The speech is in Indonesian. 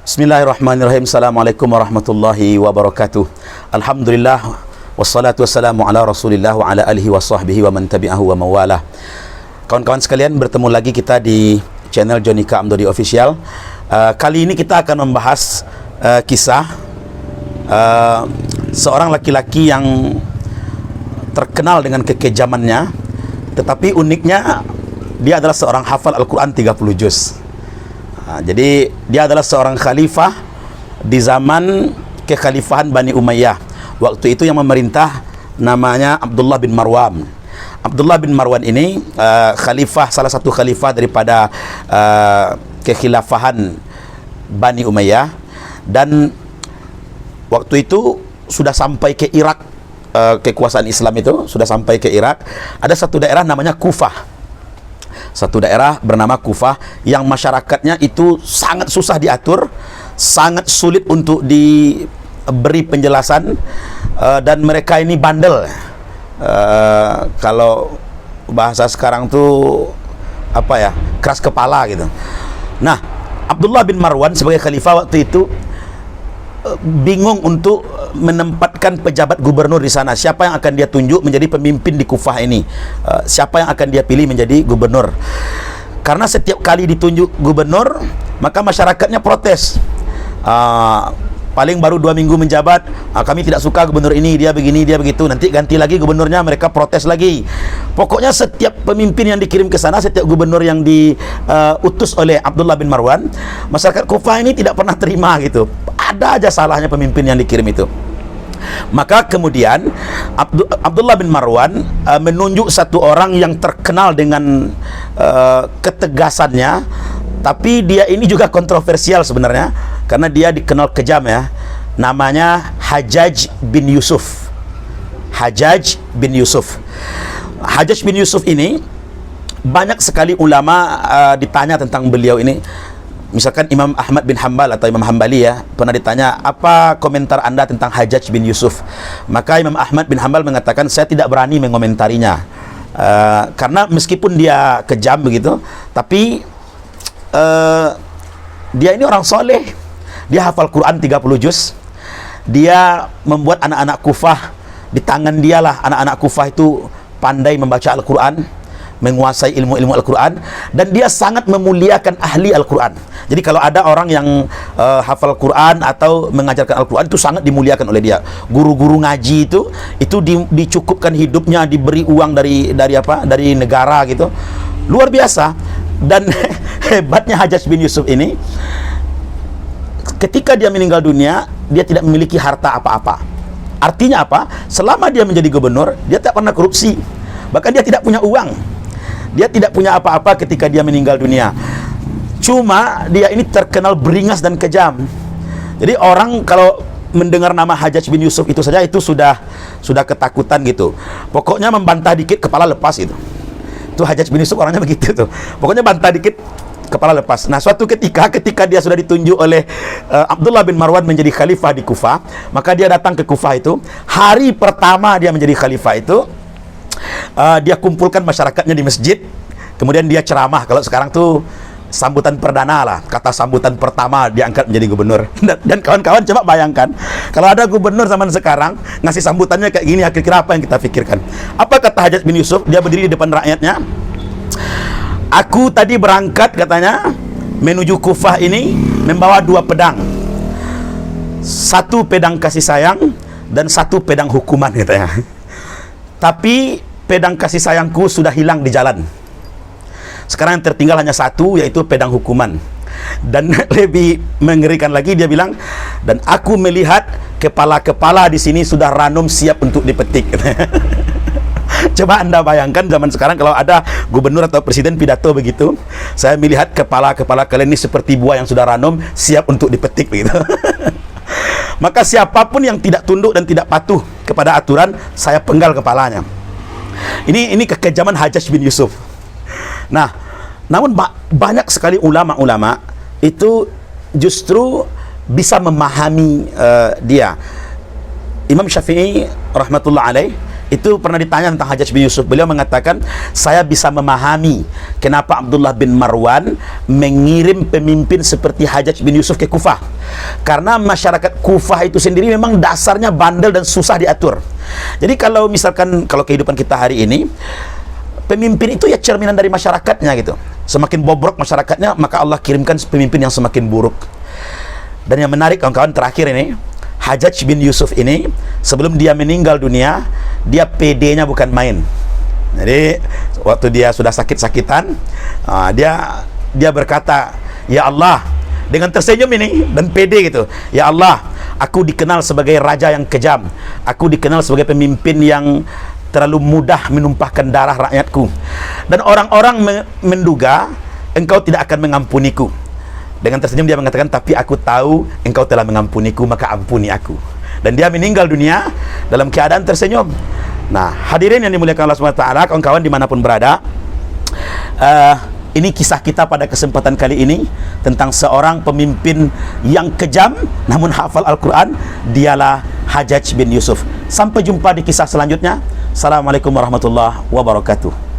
Bismillahirrahmanirrahim. Assalamualaikum warahmatullahi wabarakatuh. Alhamdulillah wassalatu wassalamu ala Rasulillah wa ala alihi wa sahbihi wa man tabi'ahu wa mawalah. Kawan-kawan sekalian, bertemu lagi kita di channel Jonika Amdodi Official. Kali ini kita akan membahas kisah seorang laki-laki yang terkenal dengan kekejamannya, tetapi uniknya dia adalah seorang hafal Al-Quran 30 juz. Jadi dia adalah seorang khalifah di zaman kekhalifahan Bani Umayyah. Waktu itu yang memerintah namanya Abdullah bin Marwan. Abdullah bin Marwan ini khalifah, salah satu khalifah daripada kekhilafahan Bani Umayyah. Dan waktu itu sudah sampai ke Irak, kekuasaan Islam itu sudah sampai ke Irak. Ada satu daerah namanya Kufah. Satu daerah bernama Kufah yang masyarakatnya itu sangat susah diatur, sangat sulit untuk diberi penjelasan, dan mereka ini bandel. Kalau bahasa sekarang tuh apa ya, keras kepala gitu. Nah, Abdullah bin Marwan sebagai khalifah waktu itu bingung untuk menempatkan pejabat gubernur di sana. Siapa yang akan dia tunjuk menjadi pemimpin di Kufah ini? Siapa yang akan dia pilih menjadi gubernur? Karena setiap kali ditunjuk gubernur, maka masyarakatnya protes. Paling baru 2 minggu menjabat, kami tidak suka gubernur ini, dia begini, dia begitu. Nanti ganti lagi gubernurnya, mereka protes lagi. Pokoknya setiap pemimpin yang dikirim ke sana, setiap gubernur yang diutus oleh Abdullah bin Marwan, masyarakat Kufah ini tidak pernah terima gitu. Ada aja salahnya pemimpin yang dikirim itu. Maka kemudian Abdullah bin Marwan menunjuk satu orang yang terkenal dengan ketegasannya, tapi dia ini juga kontroversial sebenarnya, karena dia dikenal kejam ya. Namanya Hajjaj bin Yusuf. Hajjaj bin Yusuf. Hajjaj bin Yusuf ini banyak sekali ulama ditanya tentang beliau ini. Misalkan Imam Ahmad bin Hanbal atau Imam Hambali ya, pernah ditanya, apa komentar Anda tentang Hajjaj bin Yusuf? Maka Imam Ahmad bin Hanbal mengatakan, saya tidak berani mengomentarinya, karena meskipun dia kejam begitu, tapi dia ini orang soleh. Dia hafal Quran 30 juz. Dia membuat anak-anak Kufah, di tangan dialah anak-anak Kufah itu pandai membaca Al-Quran, menguasai ilmu-ilmu Al-Quran, dan dia sangat memuliakan ahli Al-Quran. Jadi kalau ada orang yang hafal Quran atau mengajarkan Al-Quran, itu sangat dimuliakan oleh dia. Guru-guru ngaji itu dicukupkan hidupnya, diberi uang dari negara gitu. Luar biasa. Dan hebatnya Hajjaj bin Yusuf ini, ketika dia meninggal dunia, dia tidak memiliki harta apa-apa. Artinya apa? Selama dia menjadi gubernur, dia tak pernah korupsi. Bahkan dia tidak punya uang. Dia tidak punya apa-apa ketika dia meninggal dunia. Cuma dia ini terkenal beringas dan kejam. Jadi orang kalau mendengar nama Hajjaj bin Yusuf itu saja itu sudah ketakutan gitu. Pokoknya membantah dikit kepala lepas gitu. Itu Hajjaj bin Yusuf orangnya begitu tuh. Pokoknya bantah dikit kepala lepas. Nah, suatu ketika dia sudah ditunjuk oleh Abdullah bin Marwan menjadi khalifah di Kufah, maka dia datang ke Kufah itu. Hari pertama dia menjadi khalifah itu, dia kumpulkan masyarakatnya di masjid, kemudian dia ceramah. Kalau sekarang tuh sambutan perdana lah, kata sambutan pertama diangkat menjadi gubernur. Dan kawan-kawan coba bayangkan, kalau ada gubernur zaman sekarang ngasih sambutannya kayak gini, kira-kira apa yang kita pikirkan? Apa kata Hajjaj bin Yusuf? Dia berdiri di depan rakyatnya. Aku tadi berangkat, katanya, menuju Kufah ini membawa 2 pedang. 1 pedang kasih sayang dan 1 pedang hukuman, katanya. Tapi pedang kasih sayangku sudah hilang di jalan. Sekarang yang tertinggal hanya 1, yaitu pedang hukuman. Dan lebih mengerikan lagi, dia bilang, dan aku melihat kepala-kepala di sini sudah ranum siap untuk dipetik. Coba Anda bayangkan zaman sekarang kalau ada gubernur atau presiden pidato begitu, saya melihat kepala-kepala kalian ini seperti buah yang sudah ranum siap untuk dipetik begitu. Maka siapapun yang tidak tunduk dan tidak patuh kepada aturan, saya penggal kepalanya. Ini kekejaman Hajjaj bin Yusuf. Nah, namun banyak sekali ulama-ulama itu justru bisa memahami dia. Imam Syafi'i rahmatullah alaih Itu pernah ditanya tentang Hajjaj bin Yusuf. Beliau mengatakan, saya bisa memahami kenapa Abdullah bin Marwan mengirim pemimpin seperti Hajjaj bin Yusuf ke Kufah. Karena masyarakat Kufah itu sendiri memang dasarnya bandel dan susah diatur. Jadi kalau misalkan, kalau kehidupan kita hari ini, pemimpin itu ya cerminan dari masyarakatnya gitu. Semakin bobrok masyarakatnya, maka Allah kirimkan pemimpin yang semakin buruk. Dan yang menarik kawan-kawan, terakhir ini, Hajjaj bin Yusuf ini, sebelum dia meninggal dunia, dia PD-nya bukan main. Jadi waktu dia sudah sakit-sakitan, dia berkata, ya Allah, dengan tersenyum ini dan PD gitu, ya Allah, aku dikenal sebagai raja yang kejam, aku dikenal sebagai pemimpin yang terlalu mudah menumpahkan darah rakyatku, dan orang-orang menduga engkau tidak akan mengampuniku. Dengan tersenyum dia mengatakan, tapi aku tahu engkau telah mengampuniku, maka ampuni aku. Dan dia meninggal dunia dalam keadaan tersenyum. Nah, hadirin yang dimuliakan Allah SWT, kawan-kawan dimanapun berada, ini kisah kita pada kesempatan kali ini tentang seorang pemimpin yang kejam namun hafal Al-Quran. Dialah Hajjaj bin Yusuf. Sampai jumpa di kisah selanjutnya. Assalamualaikum warahmatullahi wabarakatuh.